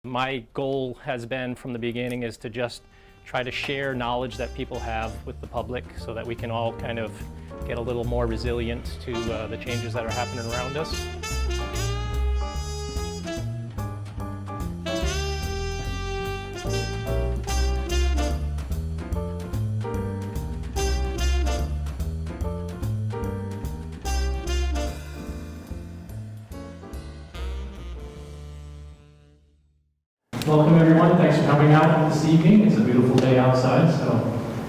My goal has been from the beginning is to just try to share knowledge that people have with the public so that we can all kind of get a little more resilient to the changes that are happening around us. Welcome everyone, thanks for coming out this evening. It's a beautiful day outside, so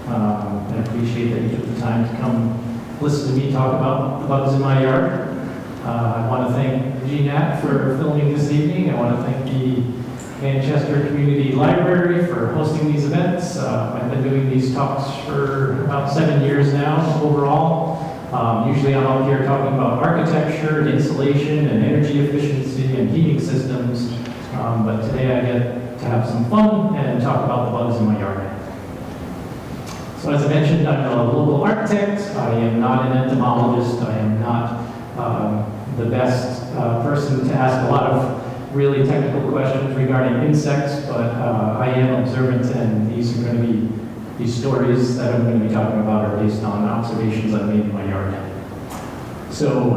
I appreciate that you took the time to come listen to me talk about the bugs in my yard. I want to thank GNAT for filming this evening. I want to thank the Manchester Community Library for hosting these events. I've been doing these talks for about 7 years now overall. Usually I'm up here talking about architecture, and insulation, and energy efficiency, and heating systems. But today I get to have some fun and talk about the bugs in my yard. So as I mentioned, I'm a local architect. I am not an entomologist. I am not the best person to ask a lot of really technical questions regarding insects, but I am observant, and these are going to be, these stories that I'm going to be talking about are based on observations I've made in my yard. So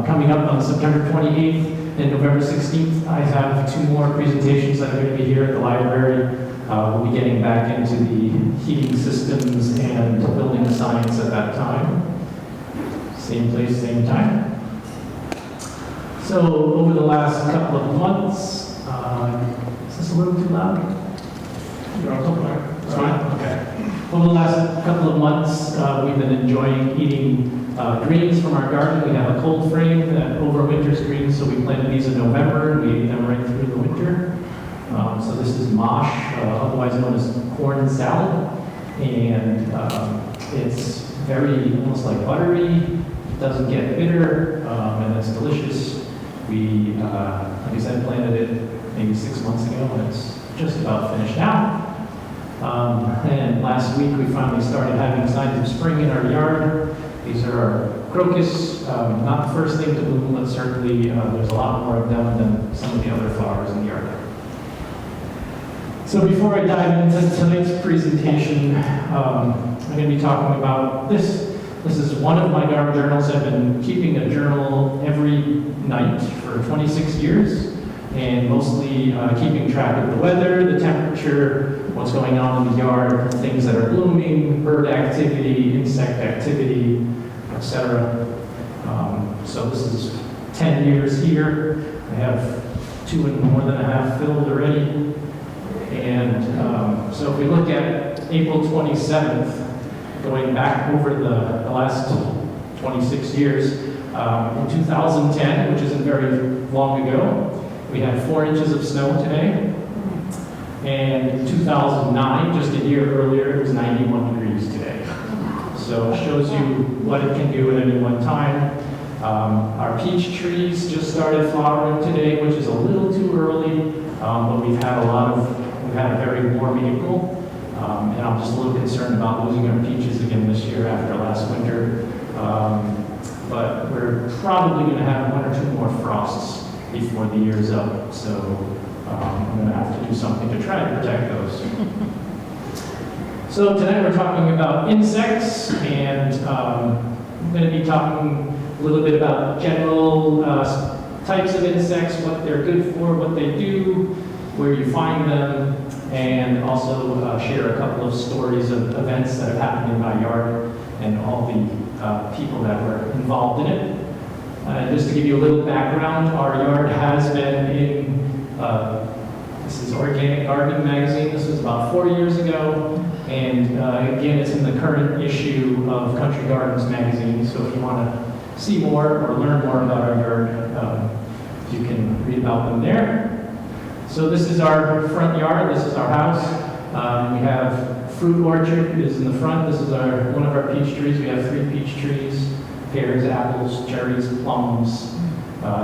coming up on September 28th, and November 16th, I have 2 more presentations that are going to be here at the library. We'll be getting back into the heating systems and building science at that time. Same place, same time. So over the last couple of months, is this a little too loud? You're all talking about? Okay. Over the last couple of months, we've been enjoying eating greens from our garden. We have a cold frame that overwinters greens, so we planted these in November and we ate them right through the winter. So this is mosh, otherwise known as corn salad, and it's very almost like buttery. It doesn't get bitter, and it's delicious. We, like I said, planted it maybe 6 months ago, and it's just about finished now. And last week we finally started having signs of spring in our yard. These are our crocus, not the first thing to bloom, but certainly there's a lot more of them than some of the other flowers in the yard. So before I dive into tonight's presentation, I'm going to be talking about this. This is one of my garden journals. I've been keeping a journal every night for 26 years, and mostly keeping track of the weather, the temperature, what's going on in the yard, things that are blooming, bird activity, insect activity, etc. So this is 10 years here. I have 2 and more than a half filled already. And so if we look at April 27th, going back over the last 26 years, in 2010, which isn't very long ago, we had 4 inches of snow today. And in 2009, just a year earlier, it was 91 degrees today. So it shows you what it can do at any one time. Our peach trees just started flowering today, which is a little too early, but we've had a very warm April. And I'm just a little concerned about losing our peaches again this year after last winter. But we're probably going to have 1 or 2 more frosts before the year's up. So I'm going to have to do something to try to protect those. So tonight we're talking about insects, and I'm going to be talking a little bit about general types of insects, what they're good for, what they do, where you find them, and also share a couple of stories of events that have happened in my yard and all the people that were involved in it. Just to give you a little background, our yard has been in, this is Organic Gardening Magazine. This was about 4 years ago. And again, it's in the current issue of Country Gardens Magazine. So if you want to see more or learn more about our yard, you can read about them there. So this is our front yard. This is our house. We have fruit orchard is in the front. This is one of our peach trees. We have 3 peach trees, pears, apples, cherries, plums,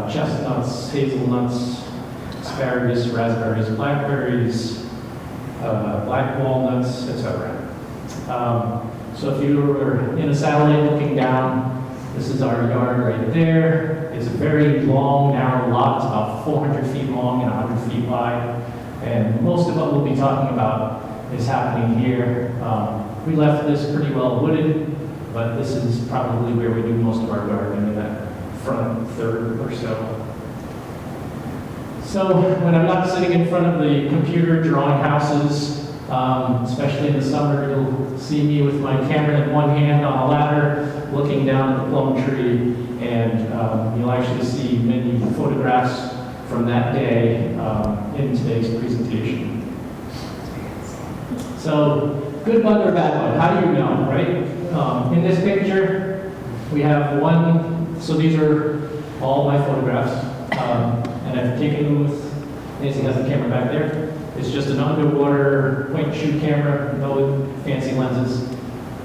chestnuts, hazelnuts, asparagus, raspberries, blackberries, black walnuts, etc. So if you were in a satellite looking down, this is our yard right there. It's a very long, narrow lot. It's about 400 feet long and 100 feet wide. And most of what we'll be talking about is happening here. We left this pretty well wooded, but this is probably where we do most of our gardening, in that front third or so. So when I'm not sitting in front of the computer drawing houses, especially in the summer, you'll see me with my camera in one hand on a ladder, looking down at the plum tree, and you'll actually see many photographs from that day in today's presentation. So, good bud or bad bud, how do you know, right? In this picture, we have one, so these are all my photographs, and I've taken them with, Nancy has the camera back there. It's just an underwater point-and-shoot camera, no fancy lenses.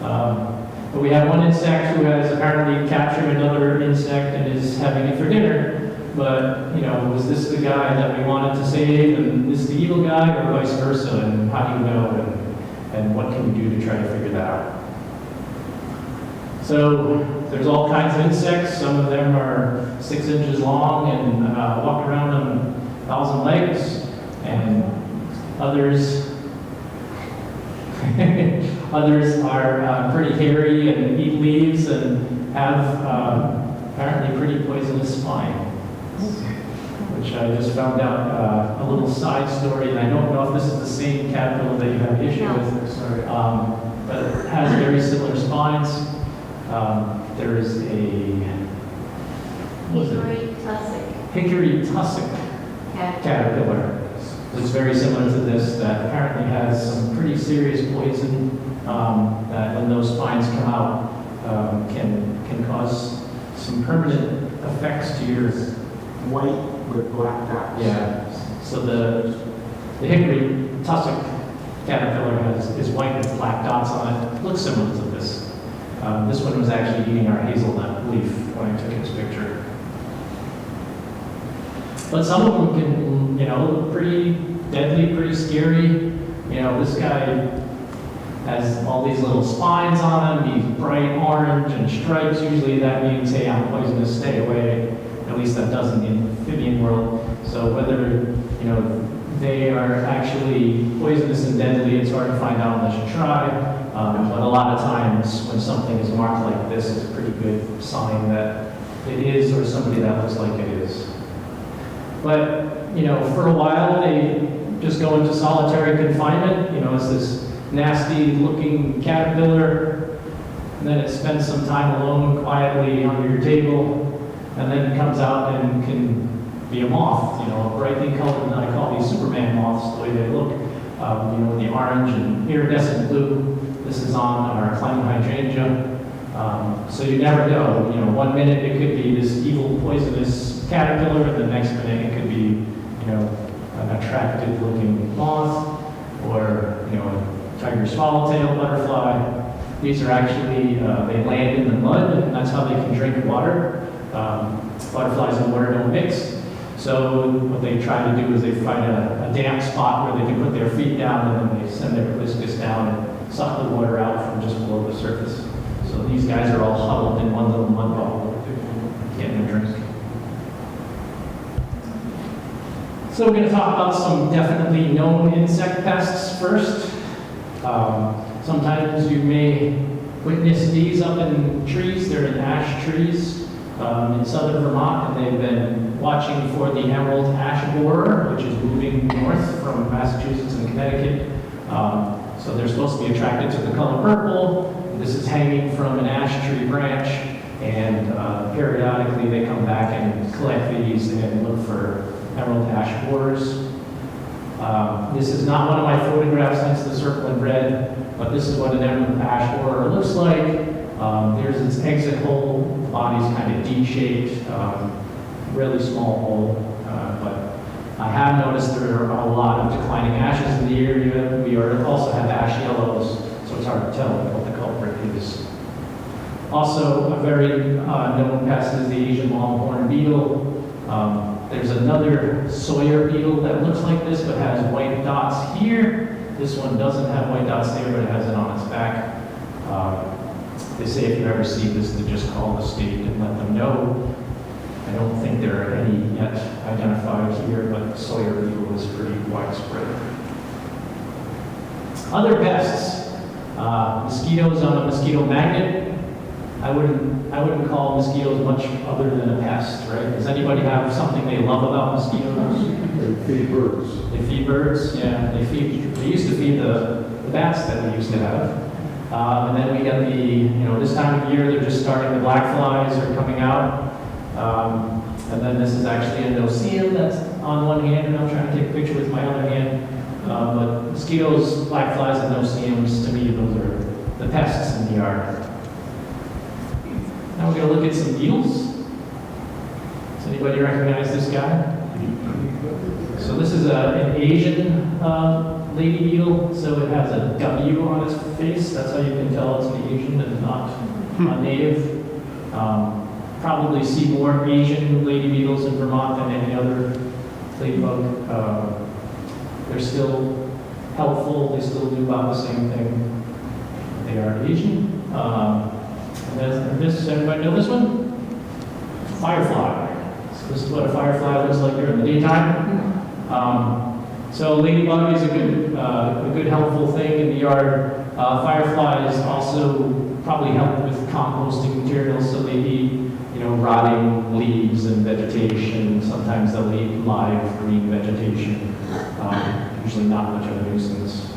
But we have one insect who has apparently captured another insect and is having it for dinner. But, you know, was this the guy that we wanted to save, and this the evil guy, or vice versa? And how do you know, and what can we do to try to figure that out? So there's all kinds of insects. Some of them are 6 inches long and walk around on 1,000 legs, and others others are pretty hairy and eat leaves and have apparently pretty poisonous spine, which I just found out a little side story, and I don't know if this is the same caterpillar that you have issue with, sorry. But it has very similar spines. There is a hickory tussock caterpillar. It's very similar to this, that apparently has some pretty serious poison that when those spines come out can cause some permanent effects to your white with black dots. Yeah. So the hickory tussock caterpillar is white with black dots on it. It looks similar to this. This one was actually eating our hazelnut leaf when I took its picture. But some of them can, you know, look pretty deadly, pretty scary. You know, this guy has all these little spines on him. He's bright orange and stripes. Usually that means, hey, I'm poisonous, stay away. At least that does in the amphibian world. So whether, you know, they are actually poisonous and deadly, it's hard to find out unless you try. But a lot of times when something is marked like this, it's a pretty good sign that it is, or somebody that looks like it is. But, you know, for a while they just go into solitary confinement. You know, it's this nasty looking caterpillar, and then it spends some time alone quietly under your table, and then it comes out and can be a moth, you know, a brightly colored, and I call these Superman moths the way they look. You know, the orange and iridescent blue. This is on our climbing hydrangea. So you never know. You know, one minute it could be this evil, poisonous caterpillar, and the next minute it could be, you know, an attractive-looking moth, or, you know, a tiger swallowtail butterfly. These are actually, they land in the mud, and that's how they can drink water. Butterflies and water don't mix. So what they try to do is they find a damp spot where they can put their feet down, and then they send their proboscis down and suck the water out from just below the surface. So these guys are all huddled in one little mud ball, getting a drink. So we're going to talk about some definitely known insect pests first. Sometimes you may witness these up in trees. They're in ash trees in southern Vermont, and they've been watching for the emerald ash borer, which is moving north from Massachusetts and Connecticut. So they're supposed to be attracted to the color purple. This is hanging from an ash tree branch, and periodically they come back and collect these and look for emerald ash borers. This is not one of my photographs, hence the circle in red, but this is what an emerald ash borer looks like. There's its exit hole. The body's kind of D-shaped, really small hole. But I have noticed there are a lot of declining ashes in the area. We also have ash yellows, so it's hard to tell what the culprit is. Also, a very known pest is the Asian longhorn beetle. There's another Sawyer beetle that looks like this but has white dots here. This one doesn't have white dots there, but it has it on its back. They say if you ever see this, to just call the state and let them know. I don't think there are any yet identified here, but Sawyer beetle is pretty widespread. Other pests, mosquitoes on a mosquito magnet. I wouldn't call mosquitoes much other than a pest, right? Does anybody have something they love about mosquitoes? They feed birds. They feed birds, yeah. They used to feed the bats that we used to have. And then we got this time of year, they're just starting, the black flies are coming out. And then this is actually a no-see-em that's on one hand, and I'm trying to take a picture with my other hand. But mosquitoes, black flies, and no-see-ems, to me, those are the pests in the yard. Now we're going to look at some beetles. Does anybody recognize this guy? So this is an Asian lady beetle, so it has a W on its face. That's how you can tell it's an Asian and not a native. Probably see more Asian lady beetles in Vermont than any other ladybug. They're still helpful. They still do about the same thing. They are Asian. And this, everybody know this one? Firefly. So this is what a firefly looks like during the daytime. So ladybug is a good helpful thing in the yard. Fireflies also probably help with composting materials, so they eat rotting leaves and vegetation. Sometimes they'll eat live green vegetation. Usually not much of a nuisance.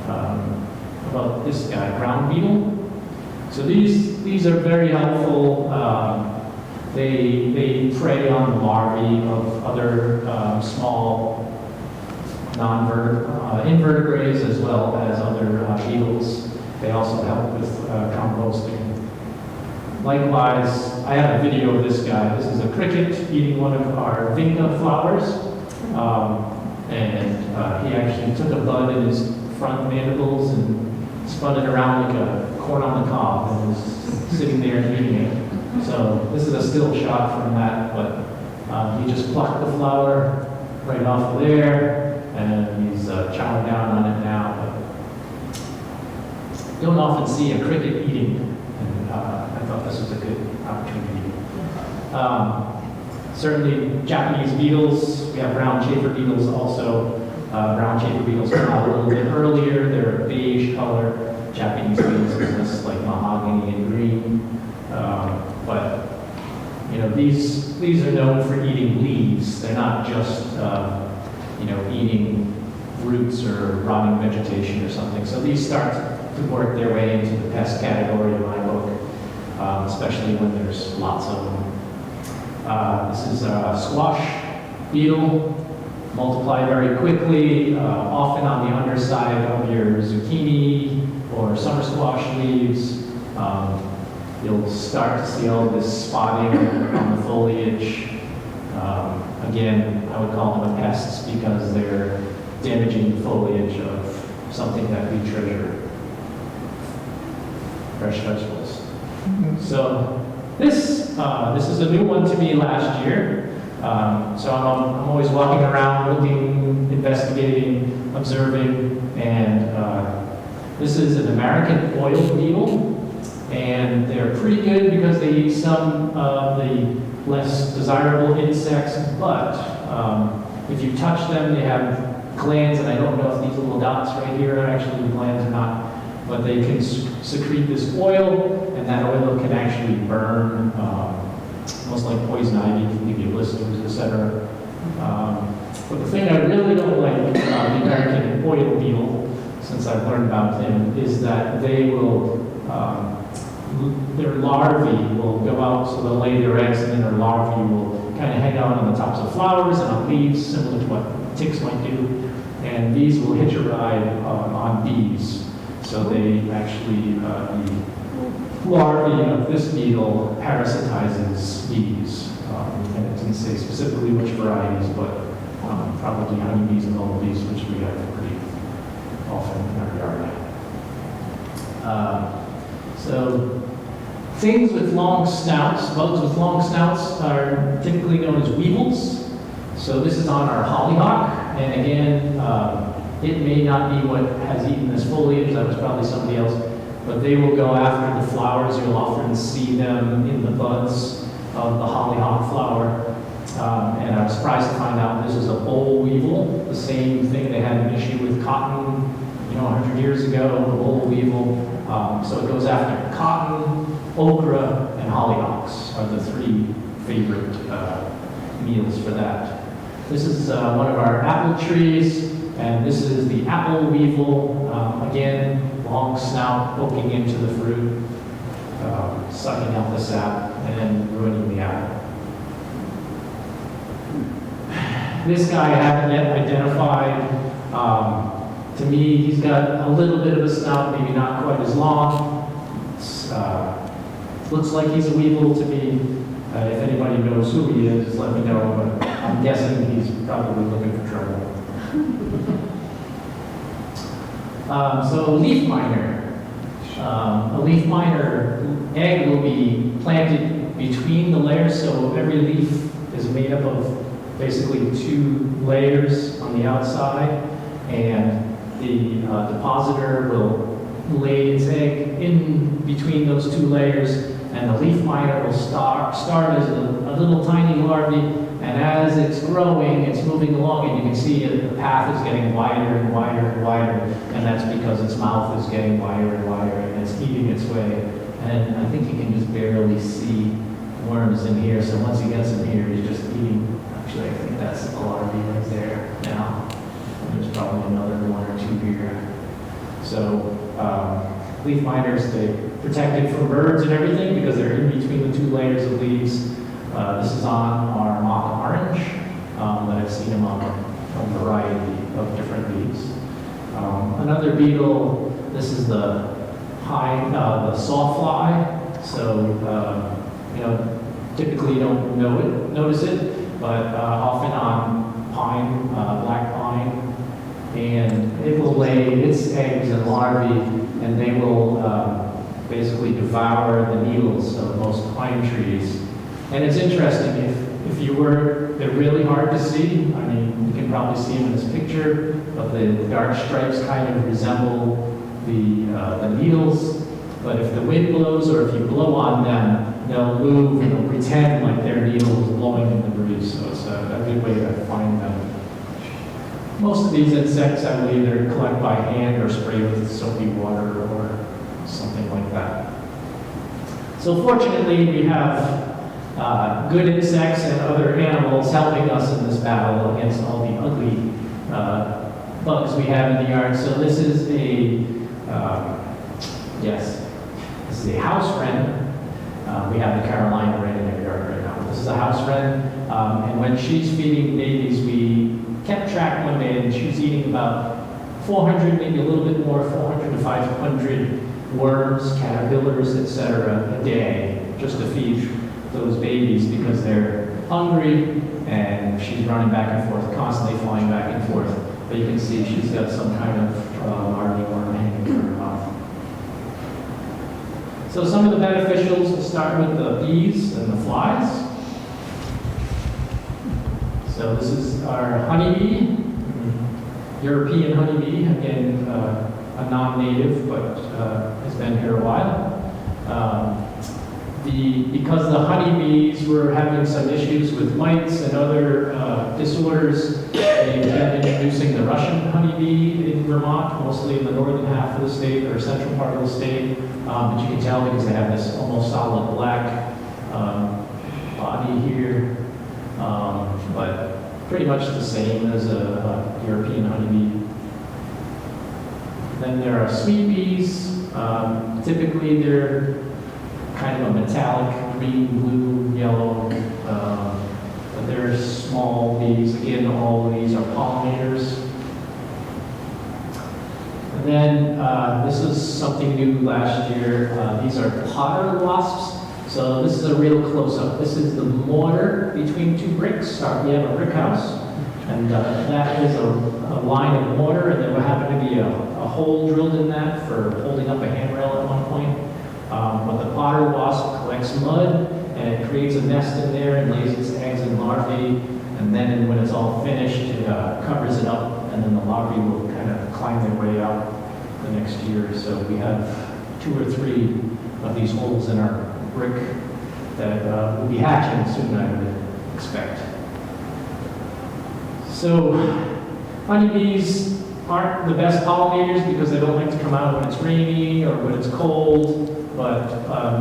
About this guy, ground beetle. So these are very helpful. They prey on larvae of other small invertebrates as well as other beetles. They also help with composting. Likewise, I have a video of this guy. This is a cricket eating one of our vinca flowers. He actually took a bud in his front mandibles and spun it around like a corn on the cob and was sitting there and eating it. So this is a still shot from that, but he just plucked the flower right off of there, and he's chowing down on it now. But you don't often see a cricket eating, and I thought this was a good opportunity. Certainly Japanese beetles, we have brown chafer beetles also. Brown chafer beetles come out a little bit earlier. They're a beige color. Japanese beetles are just like mahogany and green. But these are known for eating leaves. They're not just eating roots or rotting vegetation or something. So these start to work their way into the pest category in my book, especially when there's lots of them. This is a squash beetle. Multiply very quickly, often on the underside of your zucchini or summer squash leaves. You'll start to see all this spotting on the foliage. Again, I would call them pests because they're damaging the foliage of something that we treasure, fresh vegetables. So this is a new one to me last year. So I'm always walking around, looking, investigating, observing, and this is an American oil beetle, and they're pretty good because they eat some of the less desirable insects, but if you touch them, they have glands, and I don't know if these little dots right here are actually glands or not, but they can secrete this oil, and that oil can actually burn, almost like poison ivy, can give you blisters, etc. But the thing I really don't like about the American oil beetle, since I've learned about them, is that they will, their larvae will go out, so they'll lay their eggs, and then their larvae will kind of hang out on the tops of flowers and on leaves, similar to what ticks might do. And these will hitch a ride on bees. So they actually, the larvae of this beetle parasitizes bees. And it didn't say specifically which varieties, but probably honeybees and bumblebees, which we have pretty often in our yard. So things with long snouts, bugs with long snouts are typically known as weevils. So this is on our hollyhock, and again, it may not be what has eaten this foliage, that was probably somebody else, but they will go after the flowers. You'll often see them in the buds. of the hollyhock flower. And I was surprised to find out this is a boll weevil, the same thing they had an issue with cotton, 100 years ago, the boll weevil. So it goes after cotton, okra, and hollyhocks are the three favorite meals for that. This is one of our apple trees, and this is the apple weevil. Again, long snout poking into the fruit, sucking out the sap, and then ruining the apple. This guy I haven't yet identified. To me, he's got a little bit of a snout, maybe not quite as long. Looks like he's a weevil to me. If anybody knows who he is, let me know, but I'm guessing he's probably looking for trouble. So leaf miner. A leaf miner egg will be planted between the layers, so every leaf is made up of basically 2 layers on the outside, and the depositor will lay its egg in between those 2 layers, and the leaf miner will start as a little tiny larvae, and as it's growing, it's moving along, and you can see the path is getting wider and wider and wider, and that's because its mouth is getting wider and wider, and it's eating its way. And I think you can just barely see worms in here, so once he gets in here, he's just eating. Actually, I think that's a larvae right there now. And there's probably another 1 or 2 here. So leaf miners, they protected from birds and everything because they're in between the 2 layers of leaves. This is on our mock orange, but I've seen them on a variety of different leaves. Another beetle, this is the the sawfly. So, typically you don't notice it, but often on pine, black pine, and it will lay its eggs and larvae, and they will basically devour the needles of most pine trees. And it's interesting, if you were, they're really hard to see. I mean, you can probably see them in this picture, but the dark stripes kind of resemble the needles. But if the wind blows or if you blow on them, they'll move and they'll pretend like their needle is blowing in the breeze. So it's a good way to find them. Most of these insects, I will either collect by hand or spray with soapy water or something like that. So fortunately, we have good insects and other animals helping us in this battle against all the ugly bugs we have in the yard. So this is this is a house wren. We have the Carolina wren in our yard right now. This is a house wren, and when she's feeding babies, we kept track one day, and she was eating about 400, maybe a little bit more, 400 to 500 worms, caterpillars, etc. a day, just to feed those babies because they're hungry, and she's running back and forth, constantly flying back and forth. But you can see she's got some kind of larvae worm hanging from her mouth. So some of the beneficials, we'll start with the bees and the flies. So this is our honeybee, European honeybee, again, a non-native, but has been here a while. Because the honeybees were having some issues with mites and other disorders, they began introducing the Russian honeybee in Vermont, mostly in the northern half of the state or central part of the state. But you can tell because they have this almost solid black body here, but pretty much the same as a European honeybee. Then there are sweet bees. Typically they're kind of a metallic green, blue, yellow, but they're small bees. Again, all of these are pollinators. And then this is something new last year. These are potter wasps. So this is a real close-up. This is the mortar between 2 bricks. We have a brick house, and that is a line of mortar, and there will happen to be a hole drilled in that for holding up a handrail at one point. But the potter wasp collects mud, and it creates a nest in there and lays its eggs and larvae, and then when it's all finished, it covers it up, and then the larvae will kind of climb their way out the next year. So we have 2 or 3 of these holes in our brick that will be hatching soon, I would expect. So honeybees aren't the best pollinators because they don't like to come out when it's rainy or when it's cold, but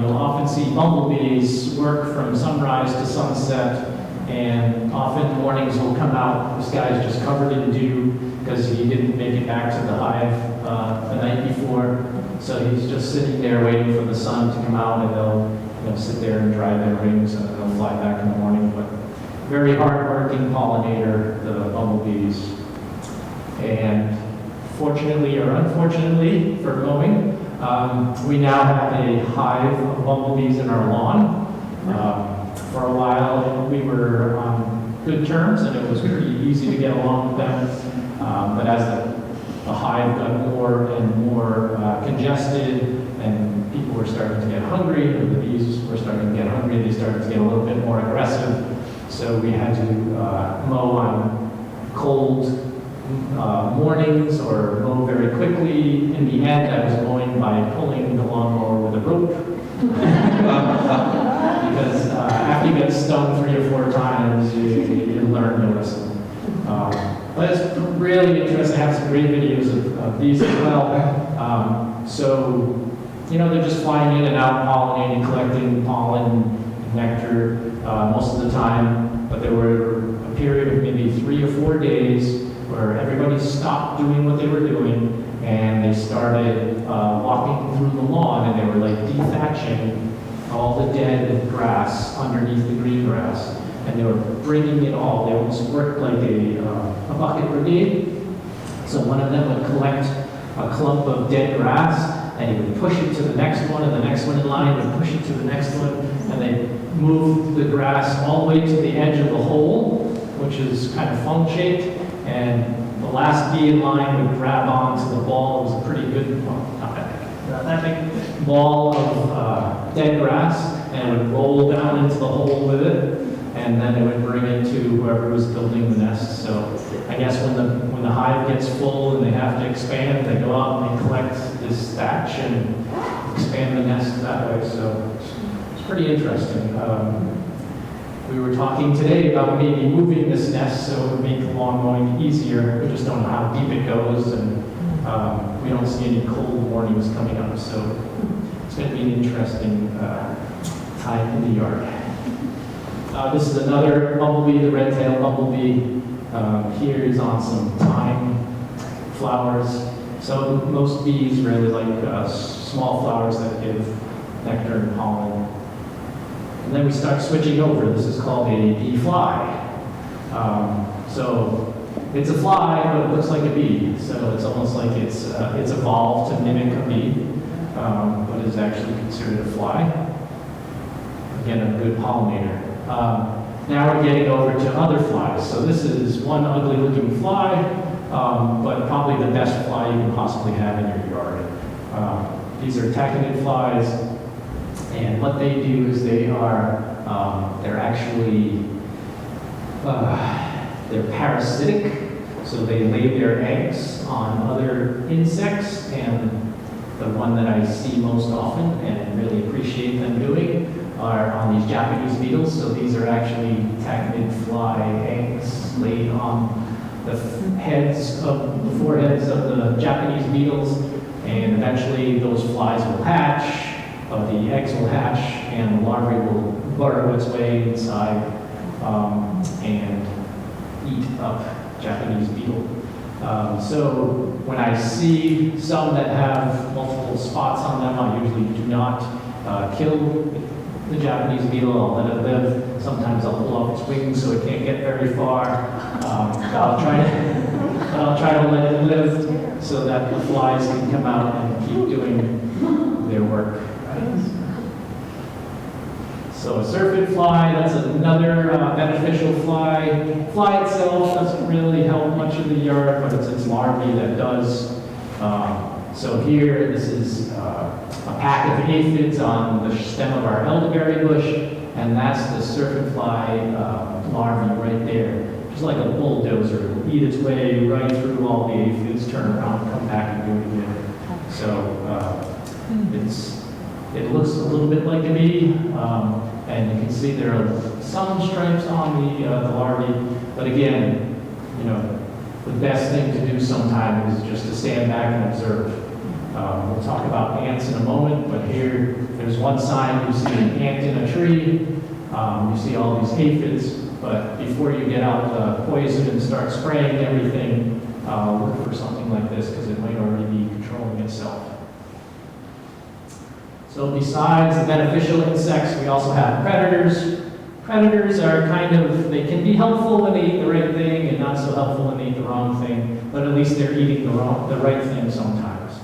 you'll often see bumblebees work from sunrise to sunset, and often mornings will come out, this guy's just covered in dew because he didn't make it back to the hive the night before, so he's just sitting there waiting for the sun to come out, and they'll sit there and dry their wings, and they'll fly back in the morning. But very hard-working pollinator, the bumblebees. And fortunately or unfortunately for mowing, we now have a hive of bumblebees in our lawn. For a while, we were on good terms, and it was pretty easy to get along with them. But as the hive got more and more congested, and people were starting to get hungry, or the bees were starting to get hungry, they started to get a little bit more aggressive. So we had to mow on cold mornings or mow very quickly. In the end, I was mowing by pulling the lawnmower with a rope. Because after you get stung 3 or 4 times, you learn the lesson. But it's really interesting. I have some great videos of these as well. So, they're just flying in and out, pollinating, collecting pollen, nectar most of the time. But there were a period of maybe 3 or 4 days where everybody stopped doing what they were doing, and they started walking through the lawn, and they were like dethatching all the dead grass underneath the green grass, and they were bringing it all. They almost worked like a bucket brigade. So one of them would collect a clump of dead grass, and he would push it to the next one, and the next one in line would push it to the next one, and they moved the grass all the way to the edge of the hole, which is kind of funnel-shaped, and the last bee in line would grab onto the ball. It was a pretty good, well, not that big ball of dead grass, and it would roll down into the hole with it, and then it would bring it to whoever was building the nest. So I guess when the hive gets full and they have to expand, they go out and they collect this thatch and expand the nest that way. So it's pretty interesting. We were talking today about maybe moving this nest so it would make the lawn mowing easier. We just don't know how deep it goes, and we don't see any cold mornings coming up. So it's going to be an interesting time in the yard. This is another bumblebee, the red-tailed bumblebee. Here is on some thyme flowers. So most bees really like small flowers that give nectar and pollen. And then we start switching over. This is called a bee fly. So it's a fly, but it looks like a bee. So it's almost like it's evolved to mimic a bee, but is actually considered a fly. Again, a good pollinator. Now we're getting over to other flies. So this is one ugly-looking fly, but probably the best fly you can possibly have in your yard. These are tachinid flies, and what they do is they're actually they're parasitic. So they lay their eggs on other insects, and the one that I see most often and really appreciate them doing are on these Japanese beetles. So these are actually tachinid fly eggs laid on the foreheads of the Japanese beetles, and eventually those flies will hatch, the eggs will hatch, and the larvae will burrow its way inside and eat up Japanese beetle. So when I see some that have multiple spots on them, I usually do not kill the Japanese beetle. I'll let it live. Sometimes I'll pull off its wings so it can't get very far. I'll try to let it live so that the flies can come out and keep doing their work. So a syrphid fly, that's another beneficial fly. Fly itself doesn't really help much of the yard, but it's its larvae that does. So here, this is a pack of aphids on the stem of our elderberry bush, and that's the syrphid fly larvae right there. Just like a bulldozer, it'll eat its way right through all the aphids, turn around, come back and do it again. So it looks a little bit like a bee. And you can see there are some stripes on the larvae, but again, you know, the best thing to do sometime is just to stand back and observe. We'll talk about ants in a moment, but here, there's one sign, you see an ant in a tree, you see all these aphids, but before you get out the poison and start spraying everything, look for something like this, because it might already be controlling itself. So besides the beneficial insects, we also have predators. Predators are kind of, they can be helpful when they eat the right thing and not so helpful when they eat the wrong thing, but at least they're eating the right thing sometimes.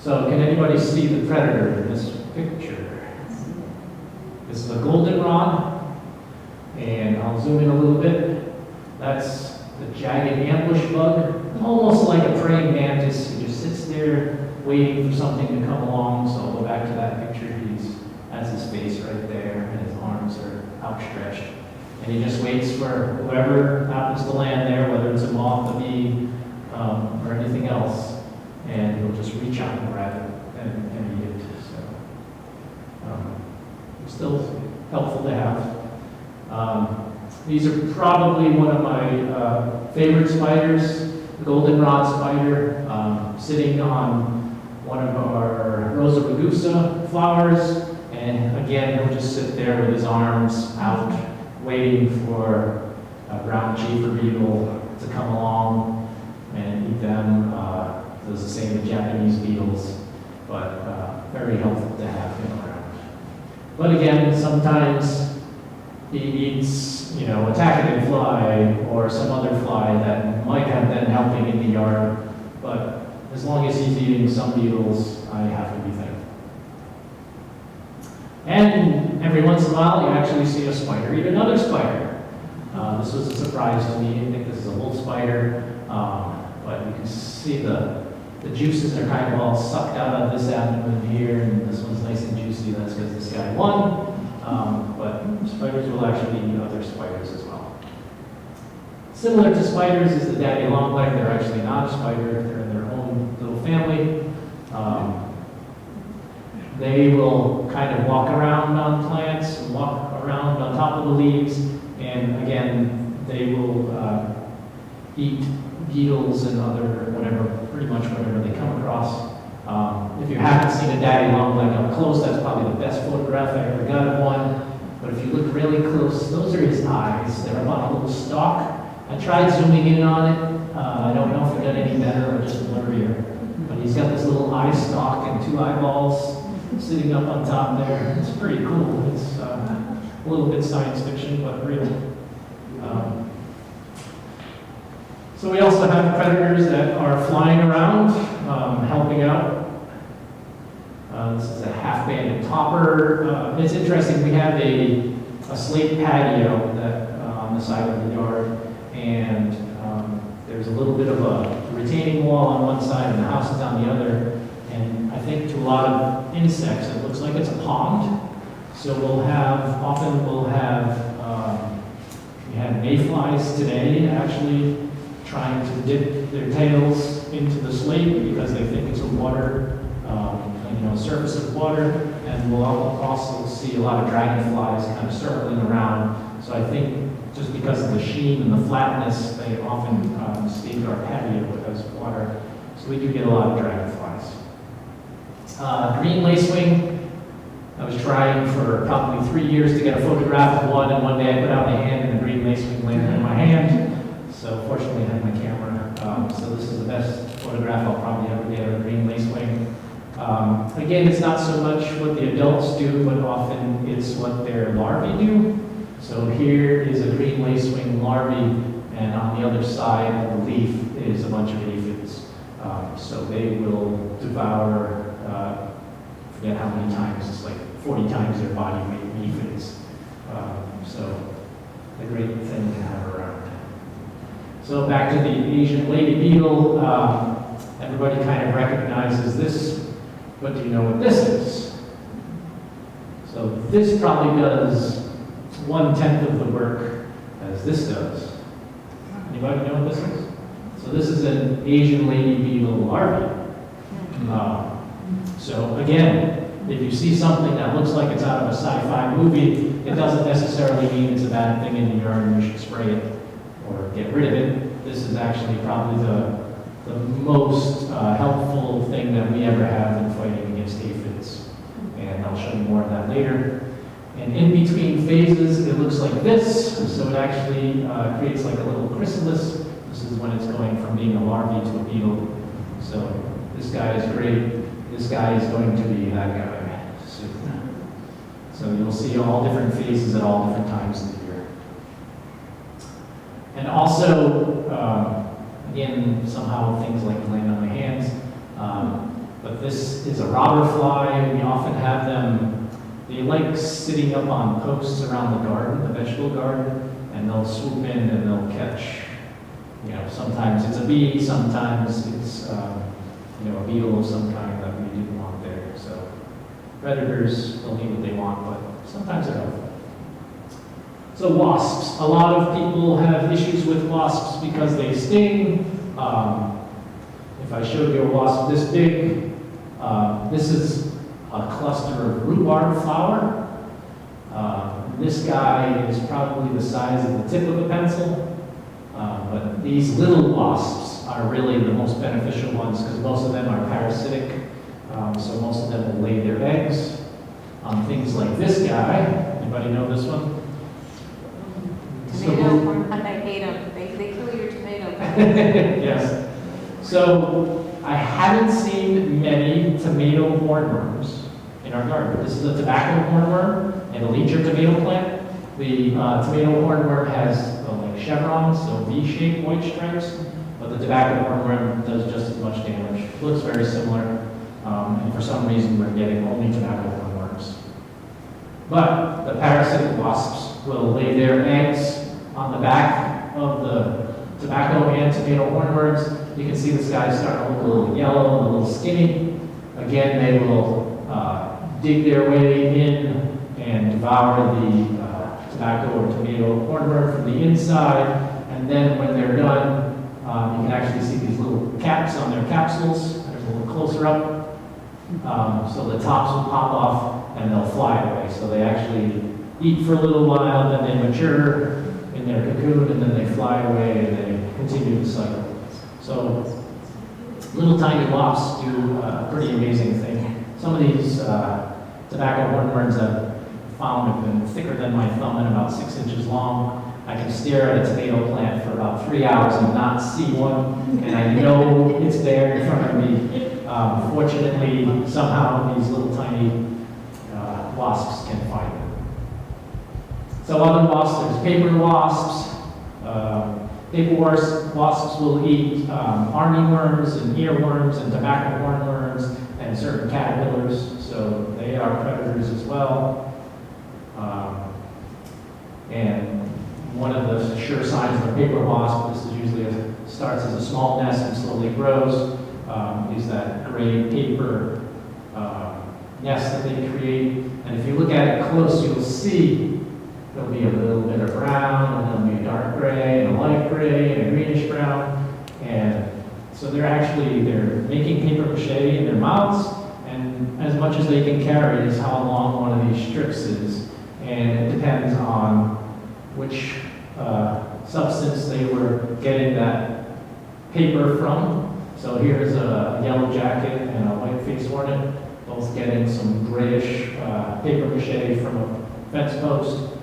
So can anybody see the predator in this picture? This is a goldenrod, and I'll zoom in a little bit. That's the jagged ambush bug, almost like a praying mantis. He just sits there waiting for something to come along. So I'll go back to that picture. He has his face right there, and his arms are outstretched. And he just waits for whoever happens to land there, whether it's a moth, a bee, or anything else, and he'll just reach out and grab it and eat it. So, still helpful to have. These are probably one of my favorite spiders, the goldenrod spider, sitting on one of our Rosa rugosa flowers, and again, he'll just sit there with his arms out, waiting for a brown chiefer beetle to come along and eat them. Those are the same with Japanese beetles, but very helpful to have him around. But again, sometimes he eats, you know, a tacitus fly or some other fly that might have been helping in the yard, but as long as he's eating some beetles, I have to be thankful. And every once in a while, you actually see a spider eat another spider. This was a surprise to me. I think this is a wolf spider, but you can see the juices are kind of all sucked out of this abdomen here, and this one's nice and juicy. That's because this guy won. But spiders will actually eat other spiders as well. Similar to spiders is the daddy longleg. They're actually not a spider. They're in their own little family. They will kind of walk around on plants, walk around on top of the leaves, and again, they will eat beetles and other pretty much whatever they come across. If you haven't seen a daddy longleg up close, that's probably the best photograph I ever got of one. But if you look really close, those are his eyes. They're about a little stalk. I tried zooming in on it. I don't know if it got any better or just blurrier. But he's got this little eye stalk and two eyeballs sitting up on top there. It's pretty cool. It's a little bit science fiction, but real. So we also have predators that are flying around, helping out. This is a half-banded topper. It's interesting, we have a slate patio that on the side of the yard, and there's a little bit of a retaining wall on one side and the house is on the other. And I think to a lot of insects, it looks like it's a pond. So often we'll have, we had mayflies today actually trying to dip their tails into the slate because they think it's a water, surface of water. And we'll also see a lot of dragonflies kind of circling around. So I think just because of the sheen and the flatness, they often stake our patio as water. So we do get a lot of dragonflies. Green lacewing. I was trying for probably 3 years to get a photograph of one, and one day I put out my hand and the green lacewing landed in my hand. So fortunately I had my camera. So this is the best photograph I'll probably ever get of a green lacewing. Again, it's not so much what the adults do, but often it's what their larvae do. So here is a green lacewing larvae, and on the other side of the leaf is a bunch of aphids. So they will devour, forget how many times, it's like 40 times their body weight of aphids. So a great thing to have around. So back to the Asian lady beetle. Everybody kind of recognizes this. But do you know what this is? So this probably does 1/10 of the work as this does. Anybody know what this is? So this is an Asian lady beetle larvae. So again, If you see something that looks like it's out of a sci-fi movie, it doesn't necessarily mean it's a bad thing in the yard and you should spray it or get rid of it. This is actually probably the most helpful thing that we ever have in fighting against aphids. And I'll show you more of that later. And in between phases, it looks like this. So it actually creates like a little chrysalis. This is when it's going from being a larvae to a beetle. So this guy is great. This guy is going to be that guy soon. So you'll see all different phases at all different times of the year. And also, again, somehow things like land on my hands. But this is a robber fly. We often have them, they like sitting up on posts around the garden, the vegetable garden, and they'll swoop in and they'll catch, you know, sometimes it's a bee, sometimes it's, you know, a beetle of some kind that we didn't want there. So predators will eat what they want, but sometimes they're helpful. So wasps. A lot of people have issues with wasps because they sting. If I showed you a wasp this big, this is a cluster of rhubarb flower. This guy is probably the size of the tip of a pencil. But these little wasps are really the most beneficial ones because most of them are parasitic. So most of them will lay their eggs on things like this guy. Anybody know this one? Tomato, I hate them. They kill your tomato. Yes. So I haven't seen many tomato hornworms in our garden. This is a tobacco hornworm, and it'll eat your tomato plant. The tomato hornworm has like chevrons, so V-shaped white stripes, but the tobacco hornworm does just as much damage. It looks very similar, and for some reason we're getting only tobacco hornworms. But the parasitic wasps will lay their eggs on the back of the tobacco and tomato hornworms. You can see this guy's starting to look a little yellow and a little skinny. Again, they will dig their way in and devour the tobacco or tomato hornworm from the inside. And then when they're done, you can actually see these little caps on their capsules. There's a little closer up. So the tops will pop off and they'll fly away. So they actually eat for a little while, then they mature in their cocoon, and then they fly away and they continue the cycle. So little tiny wasps do a pretty amazing thing. Some of these tobacco hornworms I've found have been thicker than my thumb and about 6 inches long. I can stare at a tomato plant for about 3 hours and not see one, and I know it's there in front of me. Fortunately, somehow these little tiny wasps can find it. So other wasps, there's paper wasps. Paper wasps will eat armyworms and earworms and tobacco hornworms and certain caterpillars, so they are predators as well. And one of the sure signs of a paper wasp, this is usually starts as a small nest and slowly grows, is that gray paper nest that they create. And if you look at it close, you'll see there'll be a little bit of brown, and there'll be a dark gray, and a light gray, and a greenish brown. And so they're making paper mache in their mouths, and as much as they can carry is how long one of these strips is. And it depends on which substance they were getting that paper from. So here's a yellow jacket and a white face hornet, both getting some grayish paper mache from a fence post.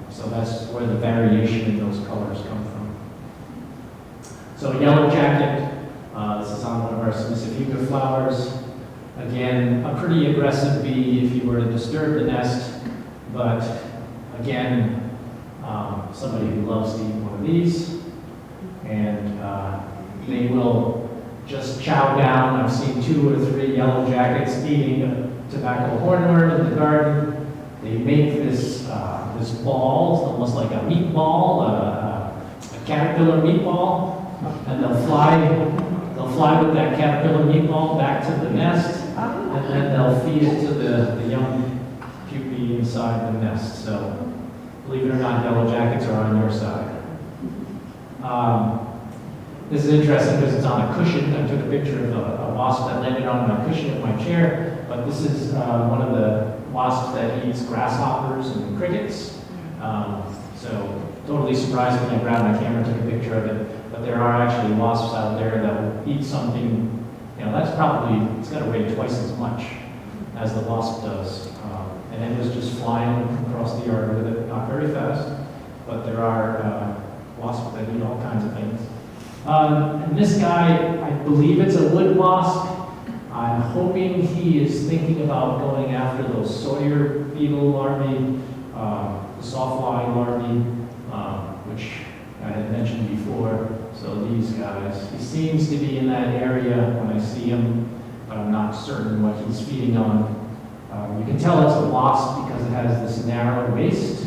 So that's where the variation in those colors come from. So yellow jacket, this is on one of our Simicifuga flowers. Again, a pretty aggressive bee if you were to disturb the nest, but again, somebody who loves to eat one of these, and they will just chow down. I've seen 2 or 3 yellow jackets eating a tobacco hornworm in the garden. They make this this ball, it's almost like a meatball, a caterpillar meatball, and they'll fly with that caterpillar meatball back to the nest, and then they'll feed it to the young pupae inside the nest. So believe it or not, yellow jackets are on your side. This is interesting because it's on a cushion. I took a picture of a wasp that landed on my cushion of my chair. but this is one of the wasps that eats grasshoppers and crickets. So totally surprised when I grabbed my camera, took a picture of it. But there are actually wasps out there that will eat something, that's probably, it's got to weigh twice as much as the wasp does. And it was just flying across the yard with it, not very fast, but there are wasps that eat all kinds of things. And this guy, I believe it's a wood wasp. I'm hoping he is thinking about going after those Sawyer beetle larvae, the sawfly larvae, which I had mentioned before. So these guys, he seems to be in that area when I see him, but I'm not certain what he's feeding on. You can tell it's a wasp because it has this narrow waist.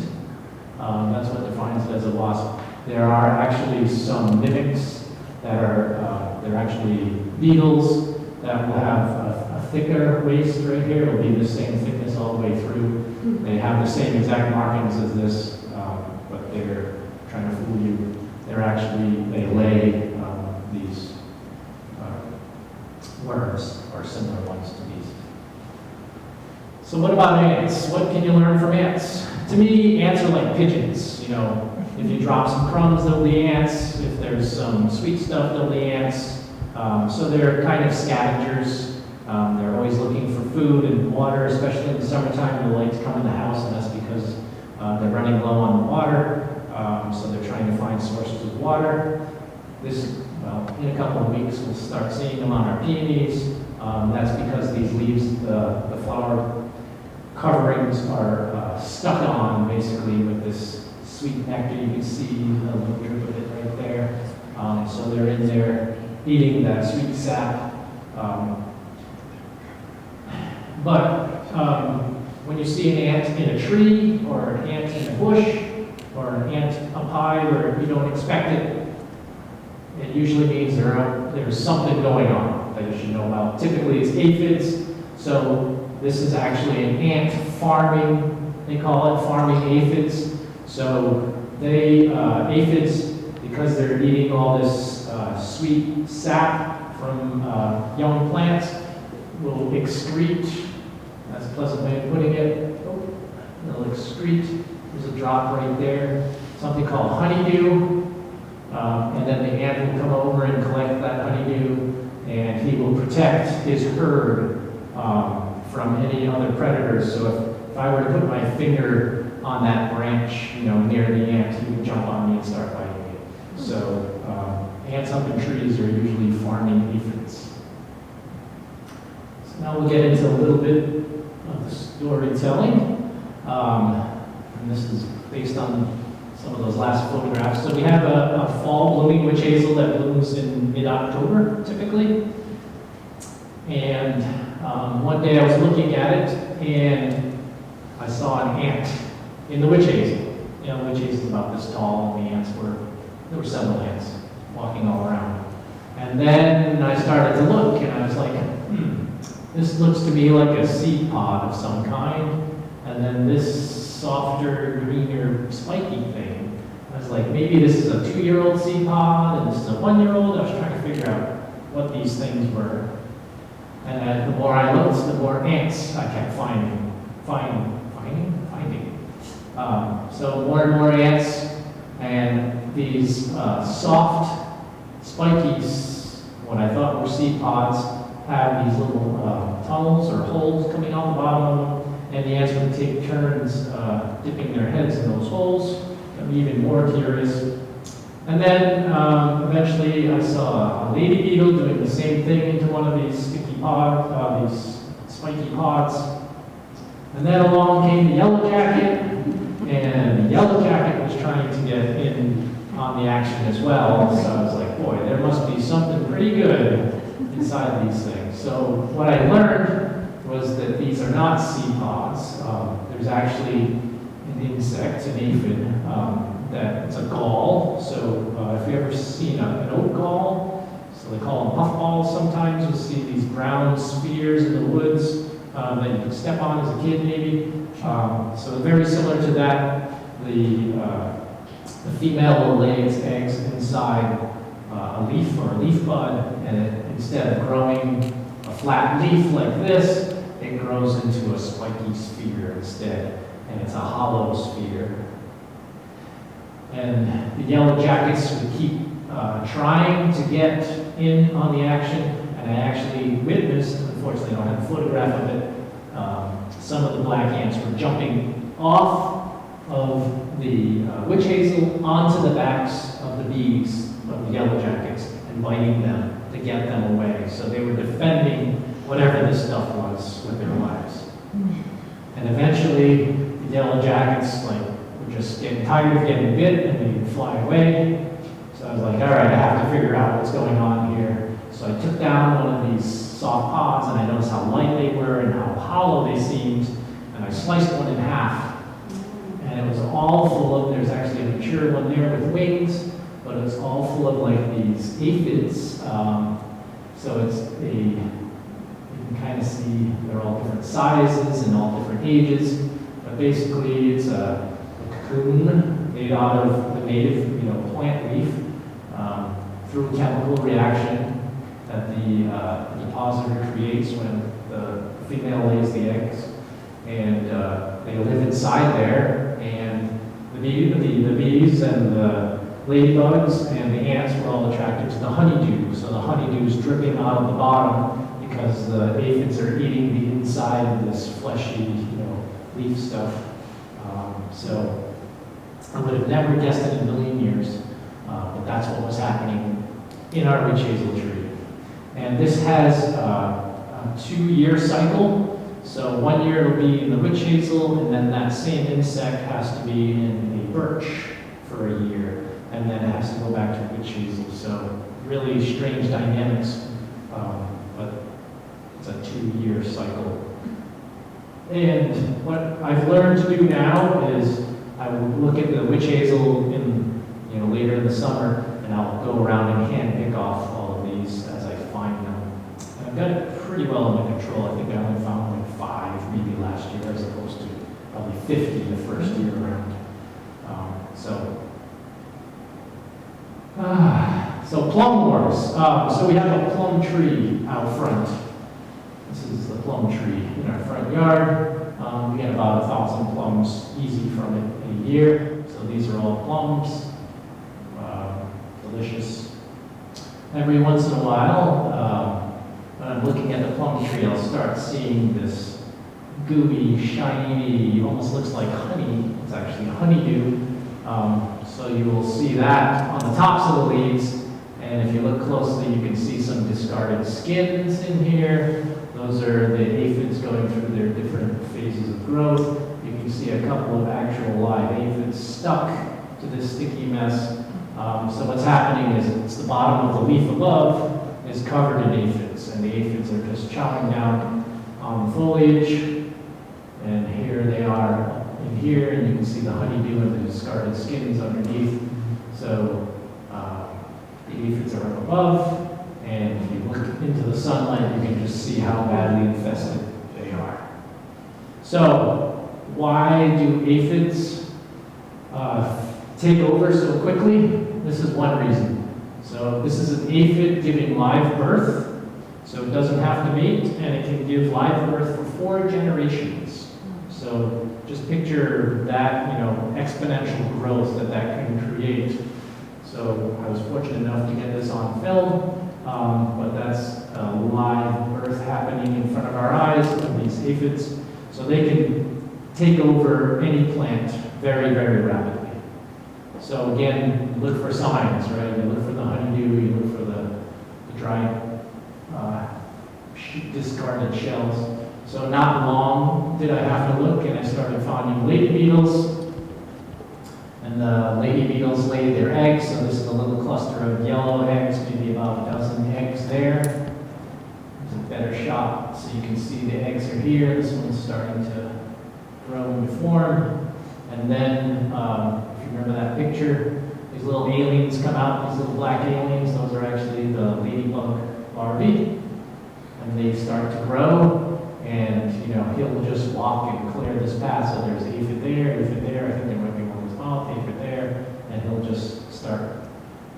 That's what defines it as a wasp. There are actually some mimics that are, they're actually beetles that will have a thicker waist right here. It'll be the same thickness all the way through. They have the same exact markings as this, but they're trying to fool you. They're actually, they lay these worms or similar ones to these. So what about ants? What can you learn from ants? To me, ants are like pigeons. If you drop some crumbs, there'll be ants. If there's some sweet stuff, there'll be ants. So they're kind of scavengers. They're always looking for food and water, especially in the summertime. They like to come in the house, and that's because they're running low on water. So they're trying to find sources of water. In a couple of weeks, we'll start seeing them on our peonies. That's because these leaves, the flower coverings are stuck on basically with this sweet nectar. You can see a little drip of it right there. So they're in there eating that sweet sap. But when you see an ant in a tree or an ant in a bush or an ant up high where you don't expect it, it usually means there's something going on that you should know about. Typically it's aphids. So this is actually an ant farming, they call it, farming aphids. So aphids, because they're eating all this sweet sap from young plants, will excrete, that's a pleasant way of putting it, they'll excrete, there's a drop right there, something called honeydew, and then the ant will come over and collect that honeydew, and he will protect his herd from any other predators. So if I were to put my finger on that branch, near the ant, he would jump on me and start biting me. So ants up in trees are usually farming aphids. So now we'll get into a little bit of the storytelling. And this is based on some of those last photographs. So we have a fall blooming witch hazel that blooms in mid-October, typically. And one day I was looking at it, and I saw an ant in the witch hazel. The witch hazel is about this tall, and there were several ants walking all around. And then I started to look, and I was like, this looks to me like a seed pod of some kind. And then this softer, greener, spiky thing. I was like, maybe this is a 2-year-old seed pod, and this is a 1-year-old. I was trying to figure out what these things were. And the more I looked, the more ants I kept finding. So more and more ants, and these soft, spiky, what I thought were seed pods, have these little tunnels or holes coming out the bottom of them, and the ants would take turns dipping their heads in those holes. Got me even more curious. And then eventually I saw a lady beetle doing the same thing into one of these sticky pods, these spiky pods. And then along came the yellow jacket, and the yellow jacket was trying to get in on the action as well. So I was like, boy, there must be something pretty good inside these things. So what I learned was that these are not seed pods. There's actually an insect, an aphid, that it's a gall. So if you've ever seen an oak gall, so they call them puffballs sometimes, you'll see these brown spheres in the woods that you can step on as a kid maybe. So very similar to that, the female will lay its eggs inside a leaf or a leaf bud, and instead of growing a flat leaf like this, it grows into a spiky sphere instead, and it's a hollow sphere. And the yellow jackets would keep trying to get in on the action, and I actually witnessed, unfortunately I don't have a photograph of it, some of the black ants were jumping off of the witch hazel onto the backs of the bees of the yellow jackets and biting them to get them away. So they were defending whatever this stuff was with their lives. And eventually the yellow jackets were just getting tired of getting bit and they would fly away. So I was like, all right, I have to figure out what's going on here. So I took down one of these soft pods and I noticed how light they were and how hollow they seemed. And I sliced one in half. And it was all full of, there's actually a mature one there with wings, but it's all full of like these aphids. So it's you can kind of see they're all different sizes and all different ages. But basically it's a cocoon made out of the native, plant leaf through a chemical reaction that the depositor creates when the female lays the eggs. And they live inside there, and the bees and the ladybugs and the ants were all attracted to the honeydew. So the honeydew is dripping out of the bottom because the aphids are eating the inside of this fleshy, leaf stuff. So I would have never guessed it in a million years, but that's what was happening in our witch hazel tree. And this has a 2-year cycle. So 1 year it'll be in the witch hazel, and then that same insect has to be in a birch for a year, and then it has to go back to witch hazel. So really strange dynamics, but it's a 2-year cycle. And what I've learned to do now is I will look at the witch hazel in, later in the summer, and I'll go around and hand pick off all of these as I find them. And I've got it pretty well under control. I think I only found like 5 maybe last year as opposed to probably 50 the first year around. So plum wars. So we have a plum tree out front. This is the plum tree in our front yard. We get about 1,000 plums easy from it in a year. So these are all plums. Delicious. Every once in a while, when I'm looking at the plum tree, I'll start seeing this gooey, shiny, almost looks like honey. It's actually honeydew. So you will see that on the tops of the leaves. And if you look closely, you can see some discarded skins in here. Those are the aphids going through their different phases of growth. You can see a couple of actual live aphids stuck to this sticky mess. So what's happening is it's the bottom of the leaf above is covered in aphids, and the aphids are just chowing down on the foliage. And here they are in here, and you can see the honeydew and the discarded skins underneath. So the aphids are up above, and if you look into the sunlight, you can just see how badly infested they are. So why do aphids take over so quickly? This is one reason. So this is an aphid giving live birth, so it doesn't have to mate, and it can give live birth for 4 generations. So just picture that, exponential growth that can create. So I was fortunate enough to get this on film, but that's a live birth happening in front of our eyes of these aphids. So they can take over any plant very, very rapidly. So again, look for signs, right? You look for the honeydew, you look for the dried, discarded shells. So not long did I have to look, and I started finding lady beetles. And the lady beetles lay their eggs, so this is a little cluster of yellow eggs, maybe about a dozen eggs there. There's a better shot, so you can see the eggs are here. This one's starting to grow and form. And then, if you remember that picture, these little aliens come out, these little black aliens, those are actually the ladybug larvae. And they start to grow, and he'll just walk and clear this path. So there's aphid there, I think there might be one as well, aphid there, and he'll just start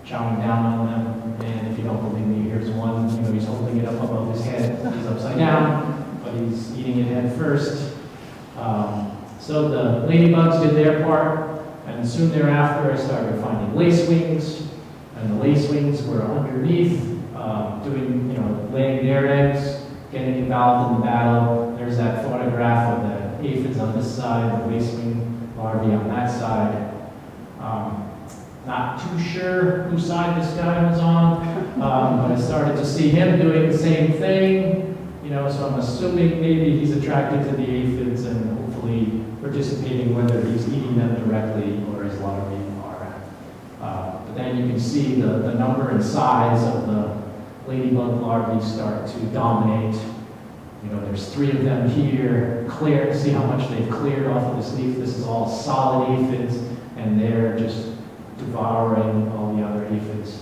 chowing down on them. And if you don't believe me, here's one, he's holding it up above his head, he's upside down, but he's eating And soon thereafter, I started finding lacewings, and the lacewings were underneath, doing, laying their eggs, getting involved in the battle. There's that photograph of the aphids on this side, the lacewing larvae on that side. Not too sure whose side this guy was on, but I started to see him doing the same thing, so I'm assuming maybe he's attracted to the aphids and hopefully participating, whether he's eating them directly or his larvae are. But then you can see the number and size of the ladybug larvae start to dominate. There's 3 of them here, clear. See how much they've cleared off of this leaf. This is all solid aphids, and they're just devouring all the other aphids.